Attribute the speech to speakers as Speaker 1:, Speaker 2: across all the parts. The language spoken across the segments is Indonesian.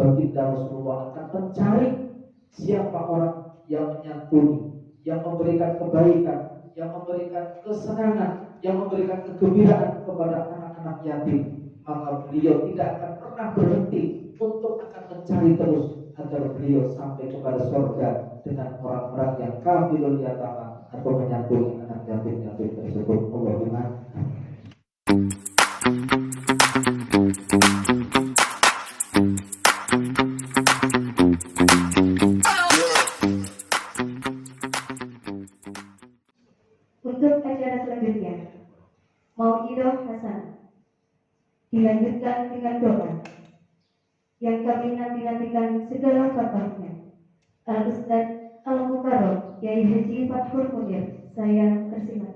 Speaker 1: baginda Rasulullah akan mencari siapa orang yang menyantuni, yang memberikan kebaikan, yang memberikan kesenangan, yang memberikan kegembiraan kepada anak-anak yatim. Maka beliau tidak akan pernah berhenti untuk akan mencari terus agar beliau sampai kepada surga dengan orang-orang yang kafirul yatama atau menyantuni anak yatim-yatim tersebut. Allahumma
Speaker 2: Untuk acara selanjutnya, Mau'idah Hasan dilanjutkan dengan doa yang kami nanti-nantikan segala fatwanya. Al-Ustaz Al-Mukarram Kiai Haji Fathul Munir, saya persilakan.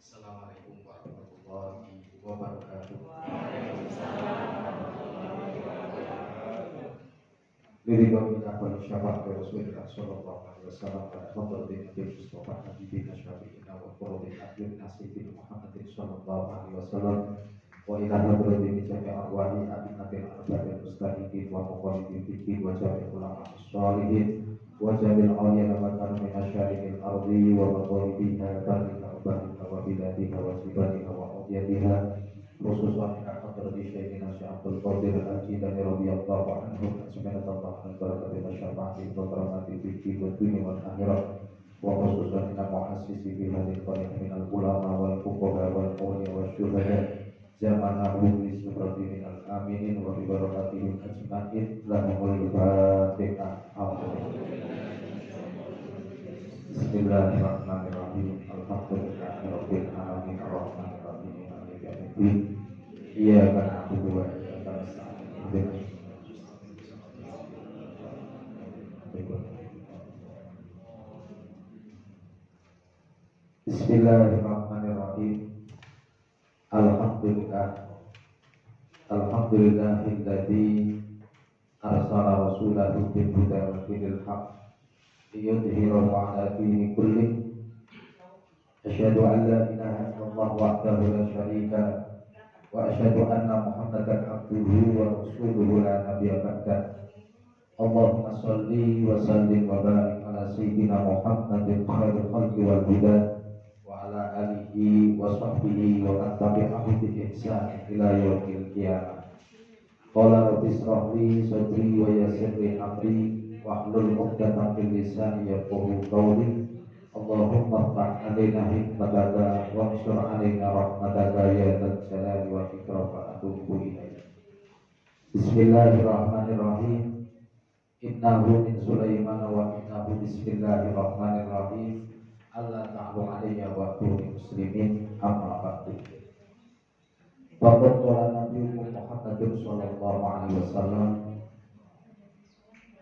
Speaker 3: Assalamualaikum warahmatullahi wabarakatuh. Liridho minna wa syafaat Rasulullah sallallahu alaihi wasallam wa fadlin Nabi Mustafa Habibina Syafi'ina wa qurratin a'yun nasibina Muhammadin sallallahu alaihi wasallam wa ila hadratin jami' arwahi a'immatil arba'il mustahidin wa muqallidin fiddin wa jami' ulama as-salihin wa jami' al-awliya wa kanu min asyarikil ardi wa magharibiha barika barika wa biladiha wa sibadiha wa awdiyadiha khususan hadrati Syekhina Syekh Abdul Qadir Al-Jilani radhiyallahu anhu subhanallah al-barakati wa syafaati wa karamati fi dunya wal akhirah wa khususan ila muassisi fi hadhihi al-qaryah min al-ulama wal fuqaha wal awliya wal syuhada zamanahu bi subrati min al-aminin wa bi barakatihim ajma'in lahumul fatihah. Bismillahirrahmanirrahim. Alhamdulillahi rabbil alamin arrahmanir rahim maliki yaumiddin. Iyyaka na'budu wa iyyaka nasta'in. Bismillahirrahmanirrahim. Alhamdulillahilladzi arsala rasulahu bil huda wa dinil haqq liyudhhirahu 'ala dini kulli. Asyhadu an la ilaha illallah wahdahu la syarika lahu wa asyhadu anna Muhammadan abduhu wa rasuluhu la nabiyya ba'dah. Allahumma shalli wa sallim wa barik ala sayyidina Muhammadin khairil khalqi wal huda wa ala alihi wa sahbihi wa man tabi'ahu bi ihsan ila yaumil qiyamah. Qala rabbi ishrah li sadri wa yassir li amri wahlul 'uqdatam min lisani yafqahu qawli. Allahumma ftah alaina hikmataka wa ansur alaina rahmataka ya dzal jalali wal ikram wa atubu ilaik. Bismillahirrahmanirrahim. Innahu min Sulaiman wa innahu bismillahirrahmanirrahim. Allah ta'ala alayya wa tuni muslimin amma ba'du. Waqad qala Nabi Muhammad sallallahu alaihi wasallam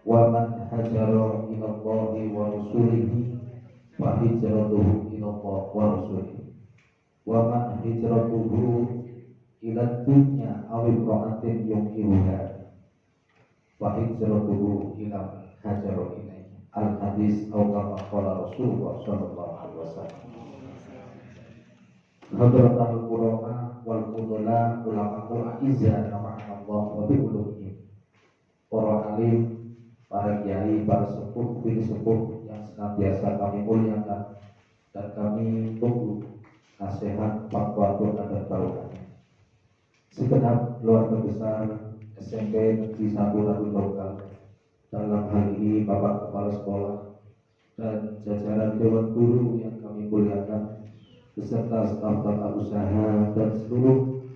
Speaker 3: wa man hajara ila Allahi wa rasulihi wa hijratuhu ila Allah wa rasulihi wa man hijratuhu ila dunya aw imra'atin yuqiruha wa hijratuhu ila hajara ilaihi. Al-hadis atau kama qala Rasulullah sallallahu alaihi wasallam. Hadratul ulama wal fudala ulamaul aizza Allah wa bi ulumihim. Para alim, para kiai, para sepuh, bini sepuh yang senantiasa kami muliakan dan kami tunggu nasihat, fatwa, dan barokahnya. Segenap keluarga besar SMP Negeri 1 Ratu Tunggal, dalam hal ini Bapak Kepala Sekolah dan jajaran Dewan Guru yang kami muliakan, beserta staf tata usaha dan seluruh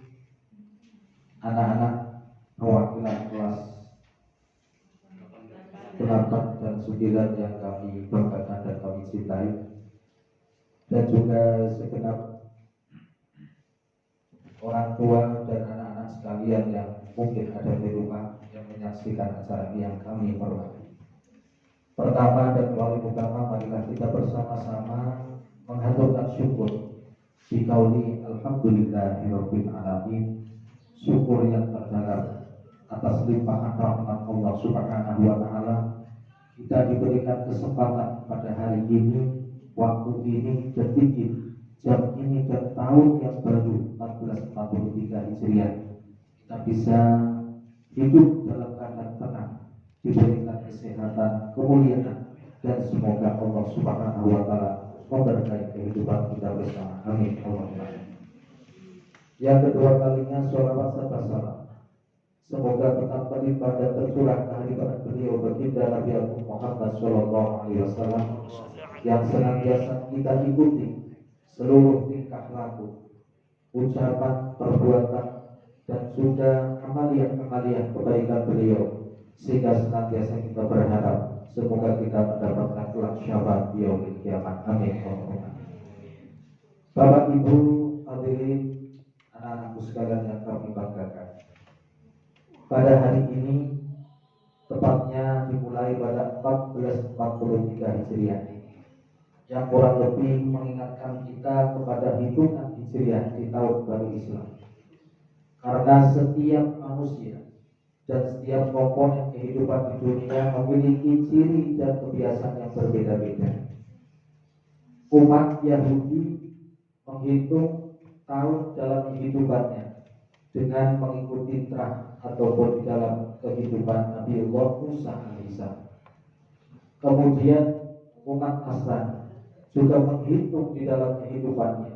Speaker 3: anak-anak perwakilan kelas 8 dan 9 yang kami banggakan dan kami cintai, dan juga segenap orang tua dan anak-anak sekalian yang mungkin ada di rumah yang menyaksikan acara ini yang kami hormati. Pertama dan paling utama, marilah kita bersama-sama menghaturkan syukur di kauli alhamdulillahirabbil alamin. Syukur yang terdalam atas limpahan rahmat Allah Subhanahu wa taala. Kita diberikan kesempatan pada hari ini, waktu ini, detik ini, jam ini, dan tahun yang baru 1443 Hijriah. Kita bisa hidup dalam keadaan tenang, diberikan kesehatan, kemuliaan, dan semoga Allah Subhanahu wa taala memberkahi kehidupan kita bersama. Amin. Allahumma. Yang kedua kalinya, sholawat serta salam semoga tetap berlimpah dan tercurah kehadiran beliau baginda Nabi Muhammad sallallahu alaihi wasallam yang senantiasa kita ikuti seluruh tingkah laku, ucapan, perbuatan, dan juga amalia-amalia kebaikan beliau, sehingga senantiasa kita berharap semoga kita mendapatkan kelak syafaat di yaumil kiamat. Amin. Bapak Ibu hadirin, anak-anakku sekalian yang kami banggakan, pada hari ini, tepatnya dimulai pada 1443 Hijriah, yang kurang lebih mengingatkan kita kepada hitungan Hijriah di tahun baru Islam. Karena setiap manusia dan setiap komponen kehidupan di dunia memiliki ciri dan kebiasaan yang berbeda-beda. Umat Yahudi menghitung tahun dalam kehidupannya dengan mengikuti fitrah ataupun di dalam kehidupan Nabiullah Musa alaihissalam. Kemudian umat Nasrani juga menghitung di dalam kehidupannya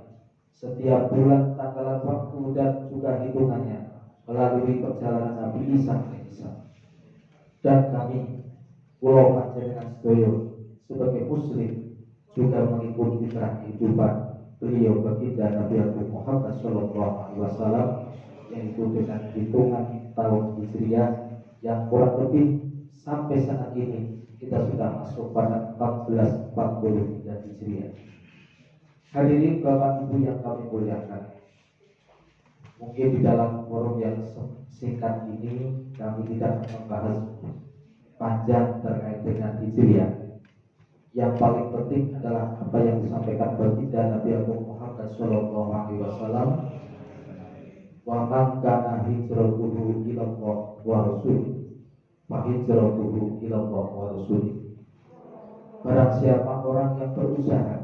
Speaker 3: setiap bulan, tanggalan waktu, dan juga hitungannya melalui perjalanan Nabi Isa alaihissalam. Dan kami, pulau panjenengan sedoyo sebagai muslim, juga mengikuti fitrah kehidupan beliau baginda Nabi Muhammad sallallahu alaihi wasallam, yaitu dengan hitungan tahun Hijriah yang kurang lebih sampai saat ini kita sudah masuk pada 1443 Hijriah. Hadirin Bapak Ibu yang kami muliakan, mungkin di dalam forum yang singkat ini kami tidak membahas panjang terkait dengan Hijriah. Yang paling penting adalah apa yang disampaikan baginda Nabi Muhammad sallallahu alaihi wasallam, wa man kana hijratuhu ila Allah wa rasulih fa hijratuhu ila Allah wa rasulih. Barang siapa orang yang berusaha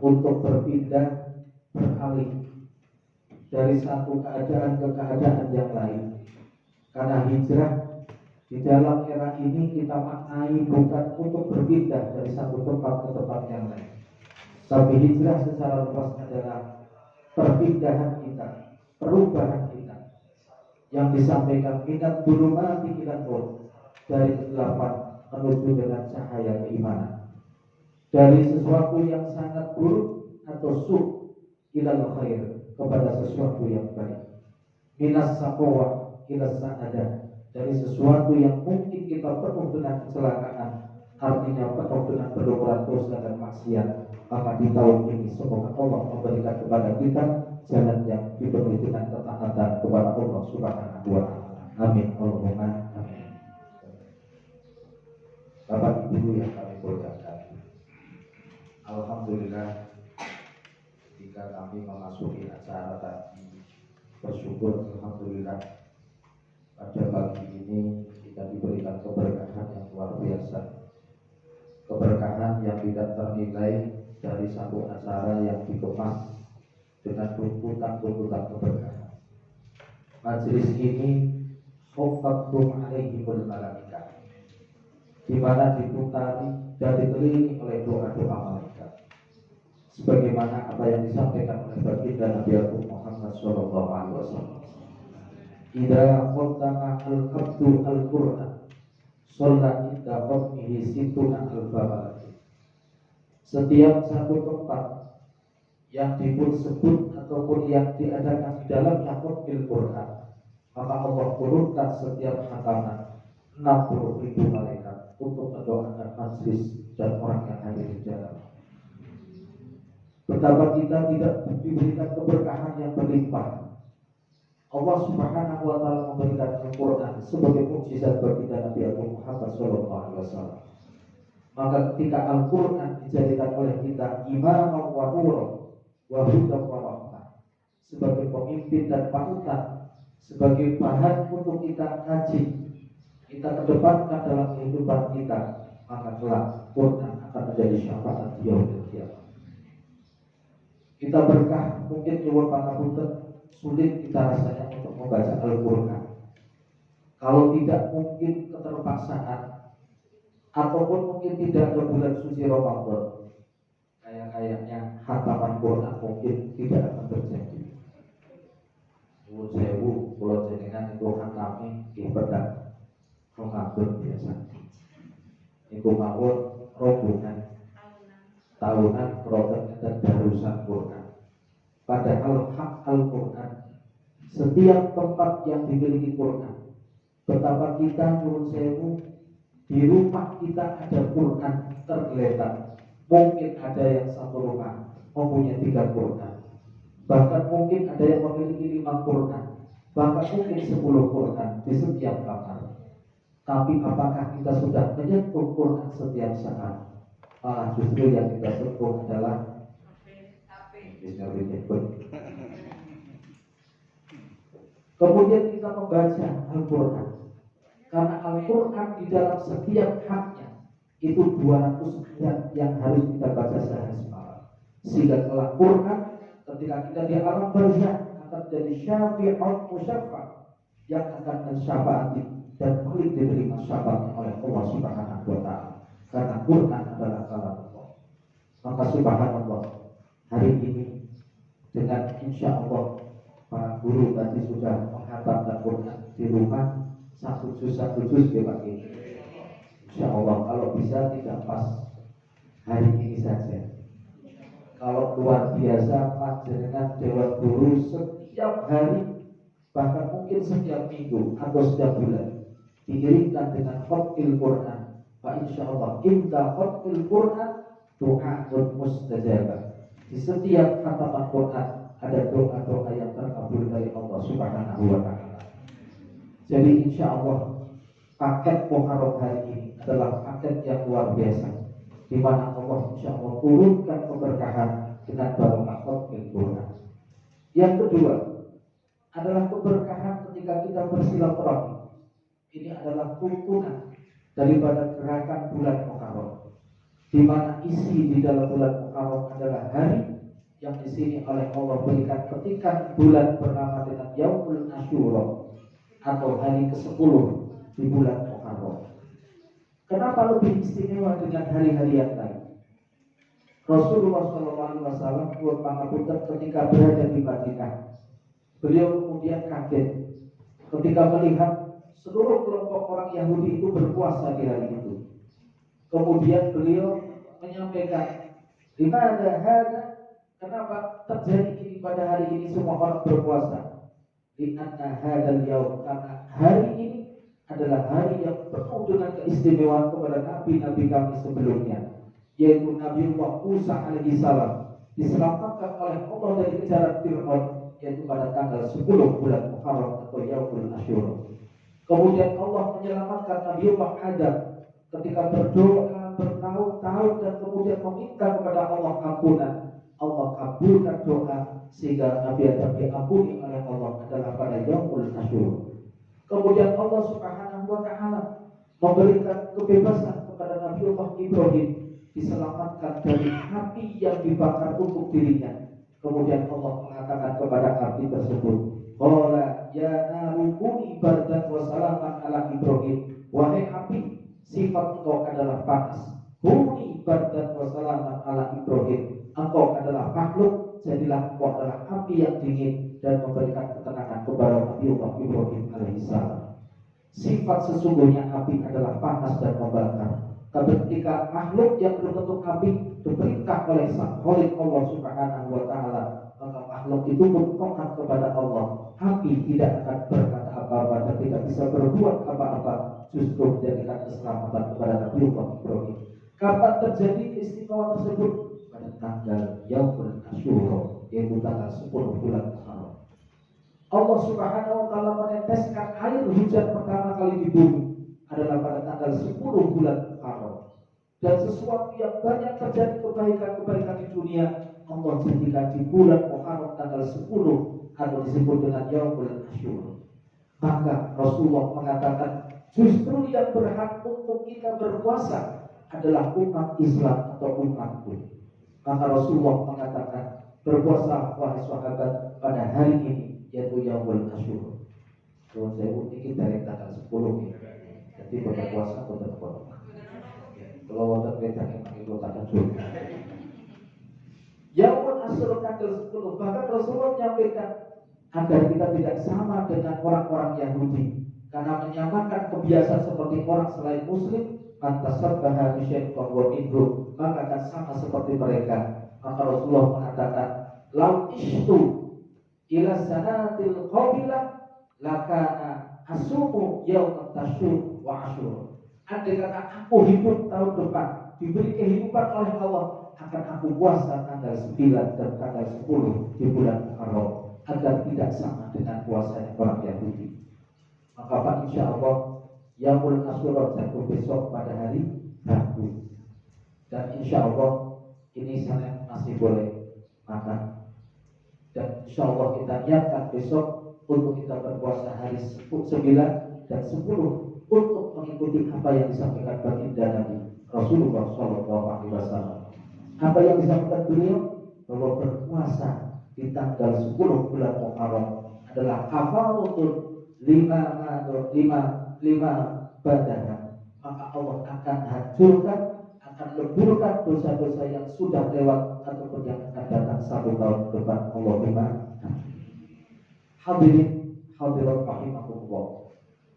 Speaker 3: untuk berpindah, beralih dari satu keadaan ke keadaan yang lain, karena hijrah di dalam era ini kita maknai bukan untuk berpindah dari satu tempat ke tempat yang lain, tapi hijrah secara luas adalah perpindahan kita, perubahan kita yang disampaikan minat zulumati ila nur, dari kegelapan menuju dengan cahaya keimanan, dari sesuatu yang sangat buruk atau su' ila khair, kepada sesuatu yang baik, minas saqwa ila sa'adah, dari sesuatu yang mungkin kita penuh dengan kecelakaan, artinya penuh dengan berdoa dosa dan maksiat, maka di tahun ini semoga Allah memberikan kepada kita jalan yang dipenuhi dengan ketaatan kepada Allah Subhanahu wa taala. Amin. Allahumma amin. Bapak Ibu yang kami muliakan, alhamdulillah ketika kami memasuki acara tadi, bersyukur alhamdulillah pada pagi ini kita diberikan keberkahan yang luar biasa, keberkahan yang tidak ternilai dari satu acara yang dikemas dengan tuntutan-tuntutan keberkahan. Majelis ini khuffatum alaihimul malaikah, di mana diputari dan dikelilingi oleh doa-doa malaikat, sebagaimana apa yang disampaikan oleh baginda Nabi Muhammad sallallahu alaihi wasallam. Idza qaddama al-abdu al-Qur'an shalla inda qadmihi situna al-babalati. Setiap satu tempat yang disebut ataupun yang diadakan di dalamnya qadmil Qur'an, maka Allah turunkan setiap hataman 60.000 malaikat untuk mendoakan majelis dan orang yang hadir di dalam. Betapa kita tidak diberikan keberkahan yang berlimpah. Allah Subhanahu wa taala memberikan Al-Qur'an sebagai mukjizat bagi Nabi Muhammad sallallahu alaihi wasallam.
Speaker 1: Maka ketika Al-Quran dijadikan oleh kita imam wa nur wa hudan wa rahmah, sebagai pemimpin dan panutan, sebagai bahan untuk kita kaji, kita kedepankan dalam kehidupan kita, maka kelak Quran akan menjadi syafaat di yaumil qiyamah. Kita berkah mungkin nyuwun pangapunten sulit kita rasanya untuk membaca Al-Quran. Kalau tidak mungkin keterpaksaan ataupun mungkin tidak ada bulan suci Ramadan, kayaknya khataman Quran mungkin tidak akan terjadi. Nuwun sewu, kula jenengan itu khatame nggih pedang Ramadan biasa. Niku mawon rombongan tahunan program dan darusan Quran. Padahal hak Al-Quran, setiap tempat yang dimiliki Quran, betapa kita nuwun sewu di rumah kita ada Quran tergeletak. Mungkin ada yang satu rumah mempunyai 3 Quran, bahkan mungkin ada yang memiliki 5 Quran, bahkan mungkin 10 Quran di setiap kamar. Tapi apakah kita sudah menyentuh Quran setiap saat? Malah justru yang kita sentuh adalah kemudian kita membaca Al-Quran. Karena Al-Quran di dalam setiap haknya itu 200 ayat yang harus kita baca sehari semalam. Sehingga kelak Quran ketika kita di alam barzakh akan jadi syafi'un musyafa' yang akan mensyafaati dan paling diterima syafaatnya oleh Allah Subhanahu wa ta'ala. Karena Quran adalah kalam Allah. Maka subhanallah, hari ini dengan insya Allah para guru tadi sudah menghatamkan Quran di rumah satu juz ya Pak. Insya Allah kalau bisa tidak pas hari ini saja. Kalau luar biasa panjenengan dewan guru setiap hari, bahkan mungkin setiap minggu atau setiap bulan dikirimkan dengan khatil Quran. Pak insya Allah inta khatil Quran doa'un mustajabah. Di setiap khataman Quran ada doa-doa yang terkabul dari Allah Subhanahu wa ta'ala. Jadi insya Allah paket Muharram hari ini adalah paket yang luar biasa, di mana Allah insya Allah turunkan keberkahan dengan barokah khatil Quran. Yang kedua adalah keberkahan ketika kita bersilaturahmi. Ini adalah tuntunan daripada gerakan bulan Muharram, di mana isi di dalam bulan Muharram adalah hari yang di sini oleh Allah berikan ketika bulan bernama dengan Yaumul Asyura atau hari ke-10 di bulan Muharram. Kenapa lebih istimewa dengan hari-hari yang lain? Rasulullah SAW pangapunten ketika berada di Madinah, beliau kemudian kaget ketika melihat seluruh kelompok orang Yahudi itu berpuasa di hari itu. Kemudian beliau menyampaikan, "Dimana hada? Kenapa terjadi ini pada hari ini semua orang berpuasa?" Di anna hadal yaum, karena hari ini adalah hari yang penuh dengan keistimewaan kepada nabi-nabi kami sebelumnya, yaitu Nabi Musa alaihi salam diselamatkan oleh Allah dari kejaran Fir'aun, yaitu pada tanggal 10 bulan Muharram atau Yaumul Asyura. Kemudian Allah menyelamatkan Nabi Adam ketika berdoa bertahun-tahun dan kemudian meminta kepada Allah ampunan. Allah kabulkan doa sehingga Nabi Adam diampuni oleh Allah adalah pada Yaumul Asyura. Kemudian Allah Subhanahu wa ta'ala memberikan kebebasan kepada Nabi Allah Ibrahim, diselamatkan dari api yang dibakar untuk dirinya. Kemudian Allah mengatakan kepada api tersebut, "Qala ya naru kuni bardan wa salaman ala Ibrahim." Wahai api, sifat engkau adalah panas. Kuni bardan wa salaman ala Ibrahim. Engkau adalah makhluk, jadilah engkau adalah api yang dingin dan memberikan ketenangan kepada Nabi Allah Ibrahim alaihissalam. Sifat sesungguhnya api adalah panas dan membakar. Tapi ketika makhluk yang berbentuk api diperintah oleh Sang Khalik Allah Subhanahu wa ta'ala, maka makhluk itu bertokat kepada Allah. Api tidak akan berkata apa-apa dan tidak bisa berbuat apa-apa, justru menjadikan keselamatan kepada Nabi Allah Ibrahim. Kapan terjadi istimewa tersebut? Pada tanggal Yaumul Asyura, yaitu tanggal 10 bulan Muharram. Allah Subhanahu wa ta'ala meneteskan air hujan pertama kali di bumi adalah pada tanggal 10 bulan Muharram. dan sesuatu yang banyak terjadi kebaikan-kebaikan di dunia, Allah jadikan di bulan Muharram tanggal 10 atau disebut dengan Yaumul Asyura. Maka Rasulullah mengatakan justru yang berhak untuk kita berpuasa adalah umat Islam atau umatku. Maka Rasulullah mengatakan berpuasa wahai sahabat pada hari ini yaitu Yaumul Asyura. Kalau saya ini dari tanggal 10 ini, jadi berpuasa atau berpuasa. Kalau wonten wedan yang itu tanggal 10. Yaumul Asyura tanggal 10, bahkan Rasulullah menyampaikan agar kita tidak sama dengan orang-orang Yahudi, karena menyamakan kebiasaan seperti orang selain Muslim, mantasabbaha bisyai'in fahuwa minhum, maka akan sama seperti mereka. Maka Rasulullah mengatakan, lau ishtu ila sanatil qabilah lakana asumu yaumat tasyur wa asyur. Andai kata aku hidup tahun depan, diberi kehidupan oleh Allah, akan aku puasa tanggal 9 dan tanggal 10 di bulan Muharram, agar tidak sama dengan puasanya orang Yahudi. Maka Pak, insya Allah Yaumul Asyura jatuh besok pada hari Rabu, dan insya Allah ini Senin masih boleh makan, dan insya Allah kita niatkan besok untuk kita berpuasa hari 9 dan 10 untuk mengikuti apa yang disampaikan baginda Nabi Rasulullah SAW. Apa yang disampaikan beliau bahwa berpuasa di tanggal 10 bulan Muharram adalah kafaratun lima badanah. Maka Allah akan hancurkan, akan leburkan dosa-dosa yang sudah lewat ataupun yang akan datang 1 tahun depan. Allahumma hadirin hadirat rahimahullah.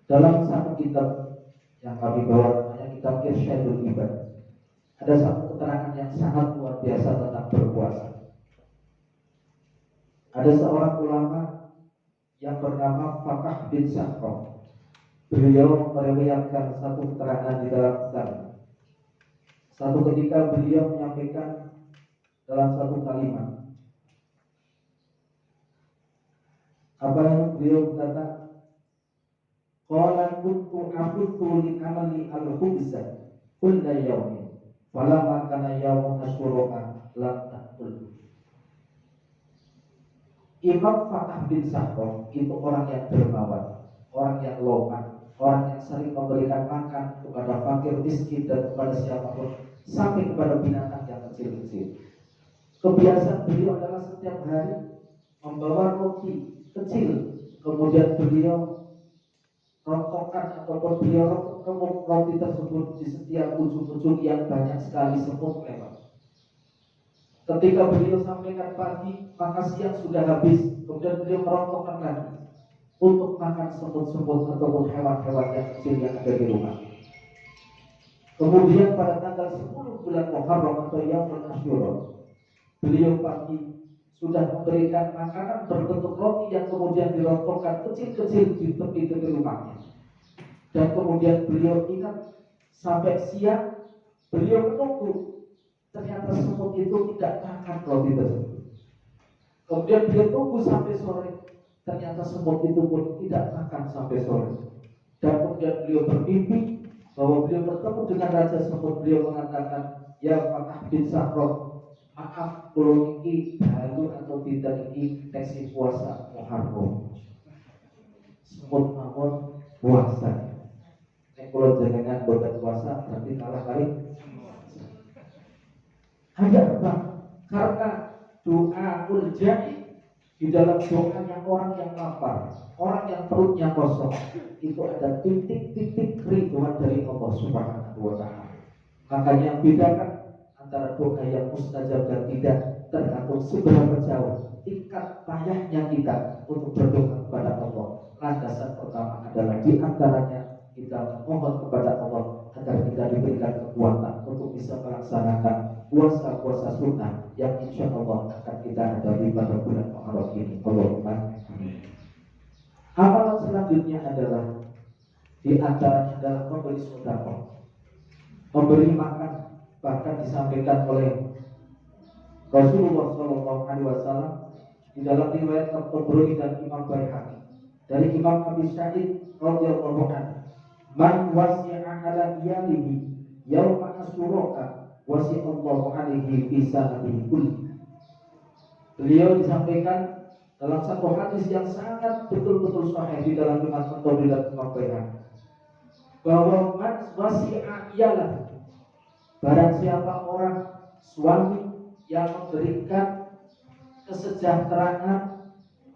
Speaker 1: Dalam satu kitab yang kami bawa namanya kitab Irsyadul Ibad, ada satu keterangan yang sangat luar biasa tentang berpuasa. Ada seorang ulama yang bernama Fakah bin Sa'roh. Beliau meriwayatkan satu keterangan di dalam kitab. Satu ketika beliau menyampaikan dalam satu kalimat, apa yang beliau berkata, qala kuntu afuthu li amali al-khubza kulla yawmin falamma kana yawmun asyura lam ta'kul. Imam Fakah bin Sa'roh itu orang yang dermawan, orang yang loman, orang yang sering memberikan makan kepada fakir miskin dan kepada siapapun, sampai kepada binatang yang kecil-kecil. Kebiasaan beliau adalah setiap hari membawa roti kecil, kemudian beliau rongkokkan ataupun beliau remuk roti tersebut di setiap ujung-ujung yang banyak sekali semut lewat. Ketika beliau sampaikan pagi, maka siang sudah habis, kemudian beliau merongkokkan lagi untuk makan semut-semut ataupun hewan-hewan yang kecil yang ada di rumah. Kemudian pada tanggal 10 bulan Muharram atau Yaumul Asyura, beliau pagi sudah memberikan makanan berbentuk roti yang kemudian dirongkokkan kecil-kecil di tepi-tepi rumahnya. Dan kemudian beliau ingat sampai siang, beliau menunggu. Ternyata semut itu tidak makan roti tersebut. Kemudian beliau tunggu sampai sore. Ternyata semut itu pun tidak makan sampai sore. Dan kemudian beliau bermimpi bahwa beliau bertemu dengan raja semut. Beliau mengatakan, ya Fakah bin Sa'roh, maaf kalau ini baru atau tidak ini teksi puasa Muharram. Semut mawon puasa. Nek kalau jenengan boten puasa berarti kalah kali. Ada apa? Karena doa ulja'i, di dalam doanya orang yang lapar, orang yang perutnya kosong, itu ada titik-titik kerinduan dari Allah Subhanahu wa Ta'ala. Makanya bedakan antara doa yang mustajab dan tidak tergantung seberapa jauh tingkat payahnya kita untuk berdoa kepada Allah. Landasan pertama adalah di antaranya kita memohon kepada Allah agar kita diberikan kekuatan untuk bisa melaksanakan puasa-puasa sunnah yang insya Allah akan kita hadapi pada bulan Muharram ini. Allahumma amin. Amalan selanjutnya adalah di antaranya adalah memberi sedekah, memberi makan. Bahkan disampaikan oleh Rasulullah SAW di dalam riwayat At-Tabrani dan Imam Baihaqi dari Imam Abi Sa'id radhiyallahu anhu, man wasi'a ala iyalihi yauma asyura wasi'allahu alaihi fi sanatihi kulli. Beliau disampaikan dalam satu hadis yang sangat betul-betul sahih di dalam Imam At-Tabari dan Imam Baihaqi, bahwa man wasi'a ialah barang siapa orang suami yang memberikan kesejahteraan,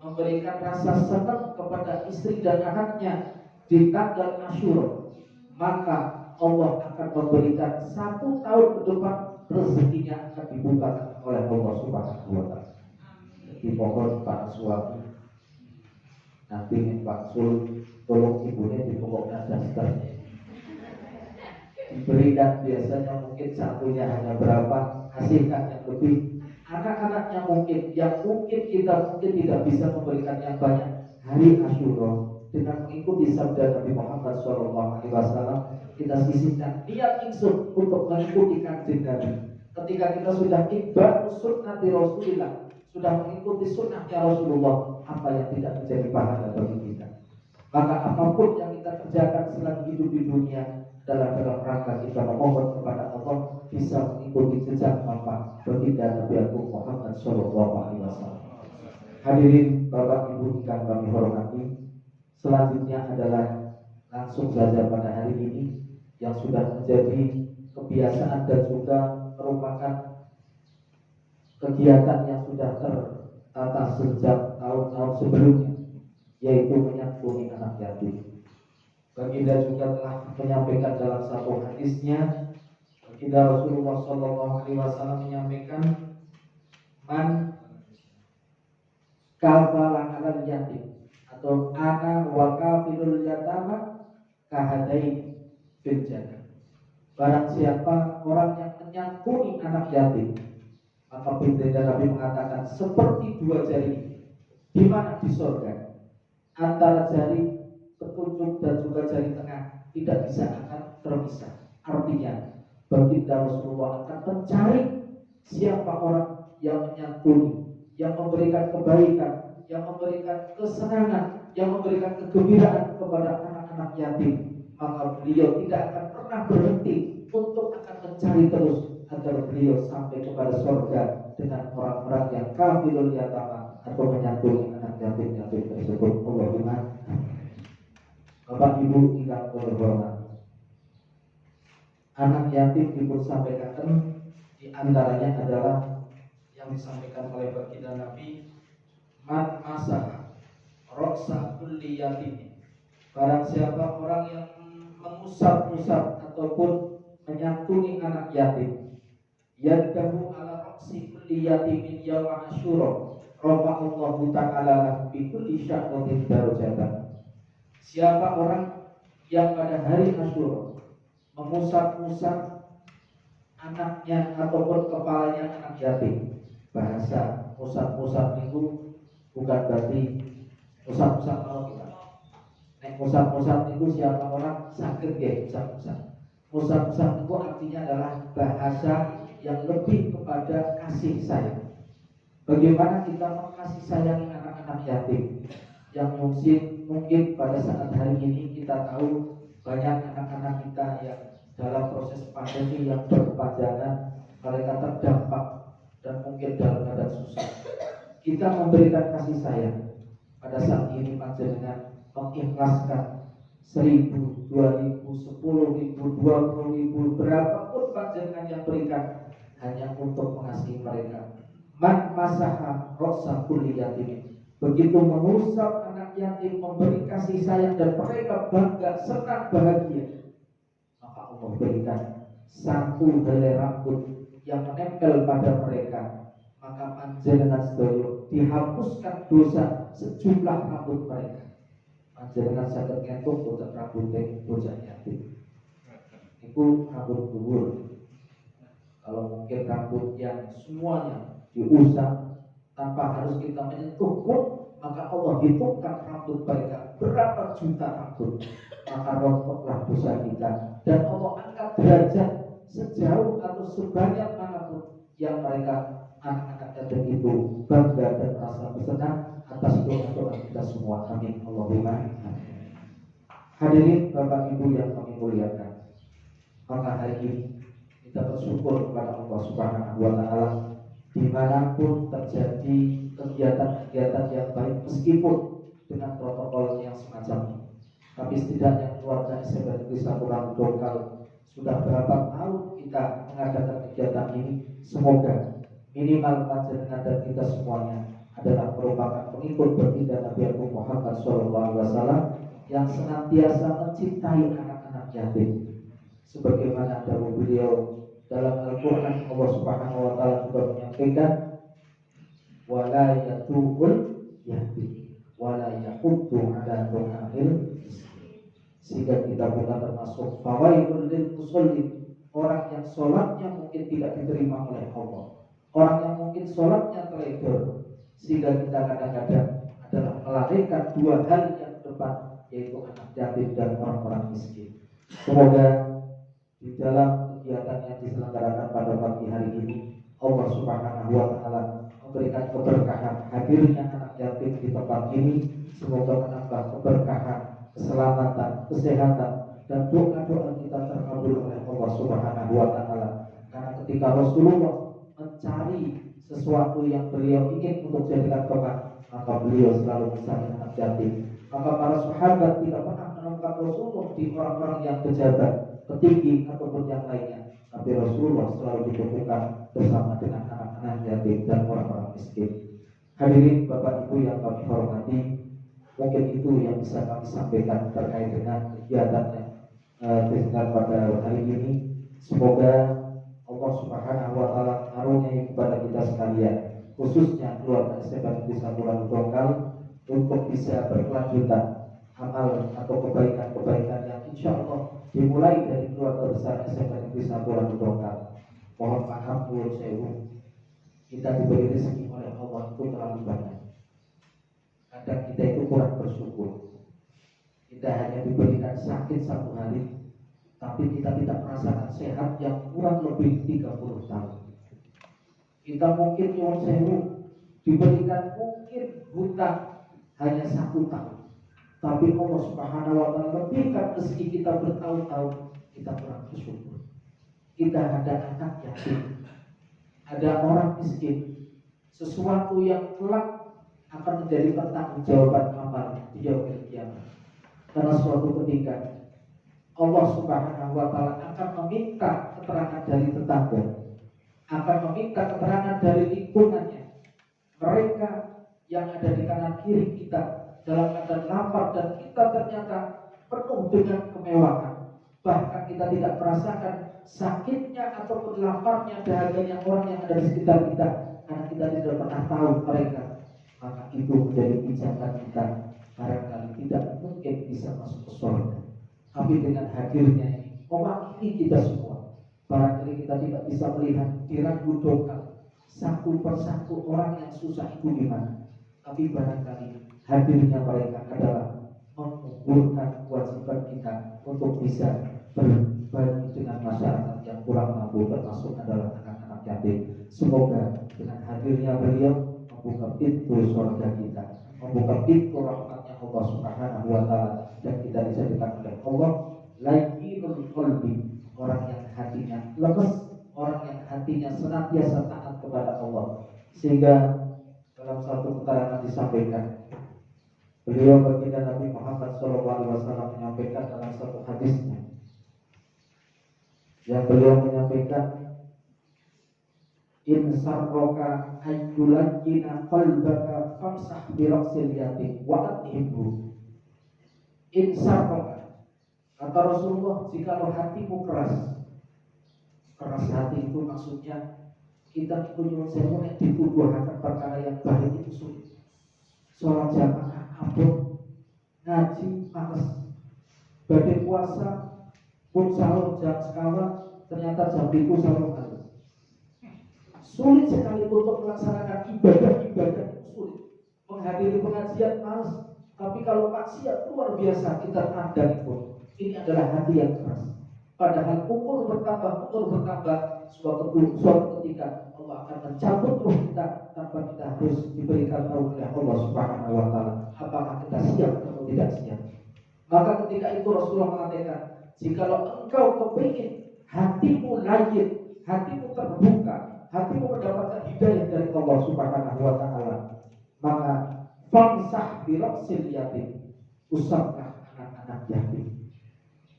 Speaker 1: memberikan rasa senang kepada istri dan anaknya di tanggal Asyura, maka Allah akan memberikan 1 tahun ke depan rezekinya akan dibukakan oleh Allah Subhanahu wa Ta'ala. Di pohon Pak suami nanti Pak Sul tolong ibunya di pokoknya daster diberikan, biasanya mungkin satunya hanya berapa, kasihkan yang lebih. Anak-anaknya mungkin kita mungkin tidak bisa memberikan yang banyak. Hari Asyura dengan mengikuti sabda Nabi Muhammad SAW, kita sisihkan niat ingsun untuk mengikuti kanjeng Nabi. Ketika kita sudah ibadah sunnah di Rasulullah, sudah mengikuti sunnahnya Rasulullah, apa yang tidak menjadi pahala bagi kita? Maka apapun yang kita kerjakan selagi hidup di dunia adalah dalam rangka kita memohon kepada Allah bisa mengikuti jejak bapak baginda Nabi Agung Muhammad SAW. Hadirin Bapak Ibu yang kami hormati, selanjutnya adalah langsung saja pada hari ini yang sudah menjadi kebiasaan dan juga merupakan kegiatan yang sudah tertata sejak tahun-tahun sebelumnya, yaitu menyantuni anak yatim. Baginda juga telah menyampaikan dalam satu hadisnya, baginda Rasulullah SAW menyampaikan, man kafala alal yatim, atau ana wa kafilul yatama kahadain fil jannah. Barang siapa orang yang menyantuni anak yatim, maka baginda Nabi mengatakan seperti 2 jari di mana di surga, antara jari telunjuk dan juga jari tengah tidak bisa akan terpisah. Artinya baginda Rasulullah akan mencari siapa orang yang menyantuni, yang memberikan kebaikan, yang memberikan kesenangan, yang memberikan kegembiraan kepada anak-anak yatim, maka beliau tidak akan pernah berhenti untuk akan mencari terus agar beliau sampai kepada surga dengan orang-orang yang kafilul yatama atau menyantuni anak yatim tersebut. Allahumma. Bapak Ibu yang berhormat, anak yatim ibu sampaikan di antaranya adalah yang disampaikan oleh baginda Nabi, man masa roksa kulli yatim, barang siapa orang yang mengusap-usap ataupun menyantuni anak yatim, yadahu ala roksi kulli yatimin yawma asyura rafa'allahu ta'ala bi kulli sya'ratin darajatan. Siapa orang yang pada hari Asyura mengusap-usap anaknya ataupun kepalanya anak yatim. Bahasa usap-usap itu bukan berarti usap-usap kalau kita. Nek usap-usap itu siapa orang sakit ya usap-usap. Usap-usap itu artinya adalah bahasa yang lebih kepada kasih sayang. Bagaimana kita mengasihi sayangi anak-anak yatim yang mungkin pada saat hari ini kita tahu banyak anak-anak kita yang dalam proses pandemi yang berkepanjangan, mereka terdampak dan mungkin dalam keadaan susah. Kita memberikan kasih sayang pada saat ini panjenengan mengikhlaskan 1.000, 2.000, 10.000, 20.000, berapapun panjenengan yang berikan hanya untuk mengasihi mereka. Man masaha rosa kulli yatim, begitu mengusap anak yatim, memberi kasih sayang dan mereka bangga, senang, bahagia, maka Allah berikan 1 helai rambut yang menempel pada mereka, maka panjenengan sedaya dihapuskan dosa sejumlah rambut mereka. Panjenengan saged ngentuk boten rambute bocah yatim. Itu rambut dhuwur. Kalau mungkin rambut yang semuanya diusap tanpa harus kita menyentuh pun, maka Allah hitungkan rambut mereka berapa juta rambut, maka rontoklah dosa kita dan Allah angkat derajat sejauh atau sebanyak manapun yang mereka anak-anak yatim itu bangga dan merasa bersenang atas doa-doa kita semua. Amin Allahumma. Hadirin Bapak Ibu yang kami muliakan, Maka hari ini kita bersyukur kepada Allah Subhanahu wa Ta'ala, dimanapun terjadi kegiatan-kegiatan yang baik meskipun dengan protokol yang semacam ini, tapi setidaknya keluarga SMP Negeri Satu Dongkal sudah berapa tahun kita mengadakan kegiatan ini. Semoga minimal panjenengan dan kita semuanya adalah merupakan pengikut baginda Nabi Muhammad SAW yang senantiasa mencintai anak-anak yatim. Sebagaimana dawuh beliau dalam Al-Quran, Allah Subhanahu wa Ta'ala juga menyampaikan, wala yatubul yatim wala yahuddu ala tu'amil, sehingga kita bukan termasuk fawailul lil musallin, orang yang sholatnya mungkin tidak diterima oleh Allah, orang yang mungkin sholatnya teledor, sehingga kita kadang-kadang adalah melalaikan dua hal yang depan, yaitu anak yatim dan orang-orang miskin. Semoga di dalam kegiatan yang diselenggarakan pada pagi hari ini, Allah Subhanahu wa Ta'ala memberikan keberkahan hadirnya anak yatim di tempat ini. Semoga menambah keberkahan, keselamatan, kesehatan, dan doa-doa kita terkabul oleh Allah Subhanahu wa Ta'ala. Karena ketika Rasulullah mencari sesuatu yang beliau ingin untuk jadikan teman, maka beliau selalu mencari anak yatim. Maka para sahabat tidak pernah menemukan Rasulullah di orang-orang yang pejabat, petinggi ataupun yang lainnya, tapi Rasulullah selalu ditemukan bersama dengan anak-anak yatim dan orang-orang miskin. Hadirin Bapak Ibu yang kami hormati, mungkin itu yang bisa kami sampaikan terkait dengan kegiatan yang diselenggarakan pada hari ini. Semoga Allah Subhanahu wa Ta'ala karuniai kepada kita sekalian, khususnya keluarga SMP Negeri Satu Dongkal, untuk bisa berkelanjutan amal atau kebaikan-kebaikan yang insya Allah dimulai dari keluarga besar SMP Negeri Satu Dongkal. Mohon maaf Bu Sewu, kita diberi rezeki oleh Allah itu terlalu banyak. Kadang kita itu kurang bersyukur. Kita hanya diberikan sakit satu hari, tapi kita tidak merasakan sehat yang kurang lebih 30 tahun. Kita mungkin nyuwun sewu diberikan mungkin buta hanya 1 tahun, tapi Allah Subhanahu wa Ta'ala lebihkan rezeki kita bertahun-tahun. Kita kurang bersyukur. Kita ada anak yatim, ada orang miskin, sesuatu yang kelak akan menjadi pertanggungjawaban amal di yaumil qiyamah. Karena suatu ketika Allah Subhanahu wa Ta'ala akan meminta keterangan dari tetangga, akan meminta keterangan dari lingkungannya, mereka yang ada di kanan kiri kita dalam keadaan lapar dan kita ternyata penuh dengan kemewahan. Bahkan kita tidak merasakan sakitnya ataupun laparnya, dahaganya orang yang ada di sekitar kita, karena kita tidak pernah tahu mereka. Maka itu menjadi pijakan kita, barangkali tidak mungkin bisa masuk ke surga. Tapi dengan hadirnya ini mewakili kita semua, barangkali kita tidak bisa melihat di Randu Dongkal satu persatu orang yang susah itu di mana. Tapi barangkali hadirnya mereka adalah mengumpulkan kewajiban kita untuk bisa berbagi dengan masyarakat yang kurang mampu, termasuk adalah anak-anak yatim. Semoga dengan hadirnya beliau membuka pintu surga kita, membuka pintu rahmatnya Allah Subhanahu wa Ta'ala, dan kita dijadikan oleh Allah layyinul qalbi, orang yang hatinya lemes, orang yang hatinya senantiasa taat kepada Allah. Sehingga dalam satu keterangan disampaikan, beliau baginda Nabi Muhammad SAW menyampaikan dalam satu hadisnya, yang beliau menyampaikan, in sarroka ayyulayyina qalbaka famsah biraqsil yatim wa atihbu. In sarroka, kata Rasulullah, jikalau hatimu keras hati itu maksudnya kita punya sewa yang dituduhkan perkara yang baik itu sulit. Sholat jamaah abot, ngaji males, badai puasa pun sahur jam sekawan, ternyata jam itu sahur males. Sulit sekali untuk melaksanakan ibadah-ibadah, sulit. Menghadiri pengajian males, tapi kalau maksiat luar biasa kita pandang pun. Ini adalah hati yang keras. Padahal umur bertambah, suatu ketika Allah akan mencabut ruh kita tanpa kita harus diberikan tahu oleh Allah Subhanahu wa Ta'ala apakah kita siap atau tidak siap. Maka ketika itu Rasulullah mengatakan, jikalau engkau kepingin hatimu layyin, hatimu terbuka, hatimu mendapatkan hidayah dari Allah Subhanahu wa taala, maka famsah bi ra'sil yatim, usaplah anak-anak yatim,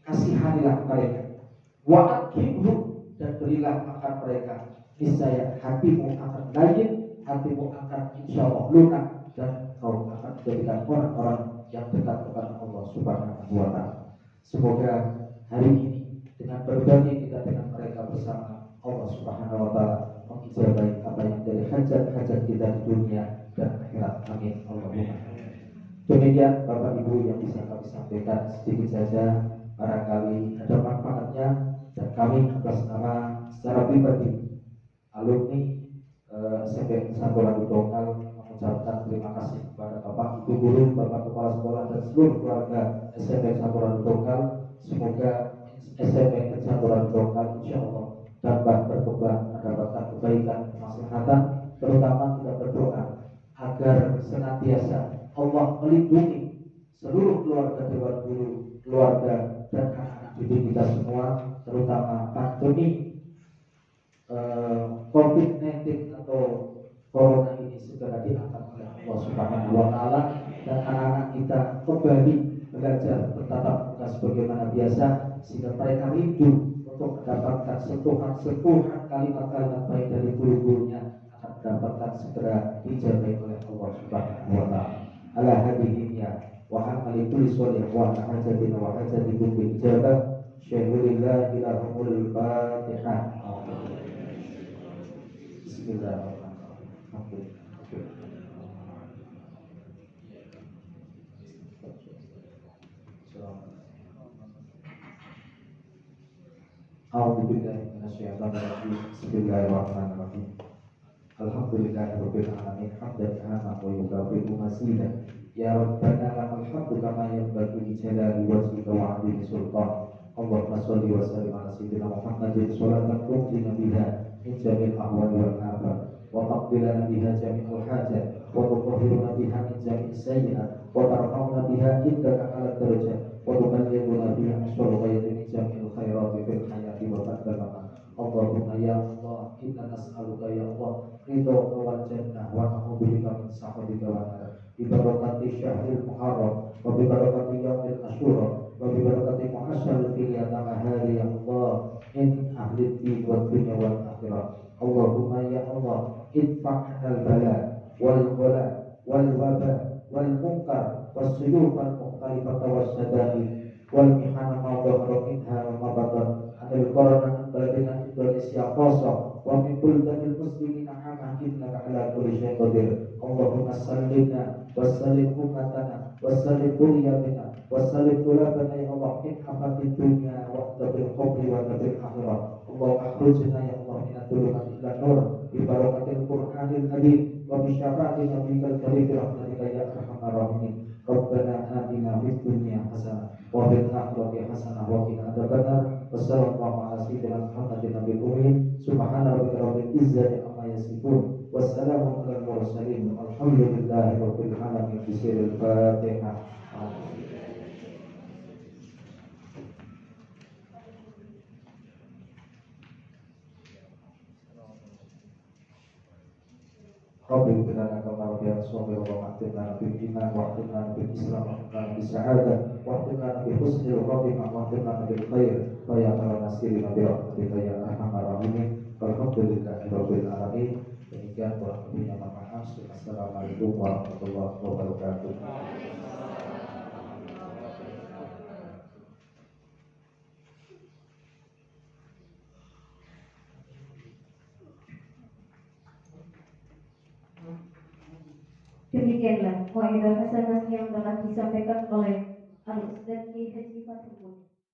Speaker 1: kasihanilah mereka, wa akibhu, dan berilah makan mereka, niscaya hatimu akan layyin, hatimu akan insyaallah lunak, dan kau akan menjadikan orang-orang yang dekat kepada Allah Subhanahu wa taala. Semoga hari ini dengan berbagi kita dengan mereka bersama, Allah Subhanahu wa taala mengijabahi apa yang dari hajat-hajat kita di dunia dan akhirat. Amin. Allahumma. Demikian Bapak Ibu yang bisa kami sampaikan, sedikit saja barangkali ada manfaatnya, dan kami atas nama secara pribadi alumni SMP Santoladu Dongal mengucapkan terima kasih kepada Bapak Ibu guru, Bapak Kepala Sekolah, dan seluruh keluarga SMP Santoladu Dongal. Semoga SMP Santoladu Dongal insya Allah dapat berkembang, mendapatkan kebaikan, kemaslahatan. Terutama kita berdoa agar senantiasa Allah melindungi seluruh keluarga Dewan Guru, keluarga dan anak-anak didik kita semua, terutama pandemi COVID-19 atau Corona ini segera diangkat oleh Allah Subhanahu wa taala, dan anak-anak kita kembali belajar bertatap muka sebagaimana biasa, sehingga mereka rindu untuk mendapatkan sentuhan-sentuhan kalimat-kalimat baik dari guru-gurunya, akan mendapatkan segera dijabai oleh Allah Subhanahu wa taala. Ala hadhihi wa hamali kulli sholih wa hajatina wa hajatikum bil ijabah. Syahidillah ilahumul Fatihah. Bismillahirrahmanirrahim. A'udzubillahi minasyaitonir rajim. Bismillahirrahmanirrahim. Alhamdulillahirabbil alamin, hamdan wa yukafi'u mazidan. Ya Rabbana lakal hamdu kama yanbaghi li jalali wajhika wa 'azimi sultan. Allahumma shalli wa sallim ala sayyidina Muhammadin sholatan tuqina biha min jami'il ahwali wal afat, wa taqbilana biha jami'al hajat, wa tutahhiruna biha min jami'is sayyi'at, wa tarfa'una biha indaka 'ala darajat, wa tuballighuna biha asyrul ghayati min jami'il khairati fil hayati wa ba'da mamat. Allahumma ya Allah, inna nas'aluka ya Allah ridhoka wal jannah, wa na'udzubika min sakhatika wan nar. Bi barakati syahril muharram, wa bi barakati yaumil asyura, wa bi barakati mu'asyal fil yatama hadhi ya Allah min ahli din wa dunya wal akhirah. Allahumma ya Allah idfa'anal bala wal wala wal waba wal munkar was suyuf al mukhtalifata was sadaqi wal mihana ma dhahara minha wa ma batan anil qarana baladina Indonesia khassa wa min buldanil muslimina amma innaka ala kulli syai'in qadir. Allahumma sallina wa sallim ummatana wa sallim dhurriyyatina wa sallim tulabana ya Allah min afatid dunya wa adabil qabri wa adabil akhirah. Allahumma akhrujna ya Allah min adh-dhulumati ila nur bi barakatil Qur'anil Karim wa bi syafaati nabiyyikal karim bi rahmatika ya arhamar rahimin. Rabbana atina fid dunya hasanah wa fil akhirati hasanah wa qina adzabannar. Wassallallahu ala sayyidina Muhammadin nabiyil ummi. Subhana rabbika rabbil izzati amma yasifun. Wassalamu alal mursalin. Alhamdulillahi rabbil alamin. Bismillahil Fatihah. Rabbil bilana kamar biar suami wa ma'atina bil iman wa ma'atina bil islam wa ma'atina bil syahadah wa ma'atina bil husnil khatimah wa ma'atina bil khair wa ya kala nasiri nabi rahmatika ya arhamar rahimin. Alhamdulillahi rabbil alamin. Demikian kurang lebihnya maaf. Assalamualaikum warahmatullahi wabarakatuh.
Speaker 2: Demikianlah faedah hasanah yang telah disampaikan oleh Al-Ustaz Ki Haji Fatihul.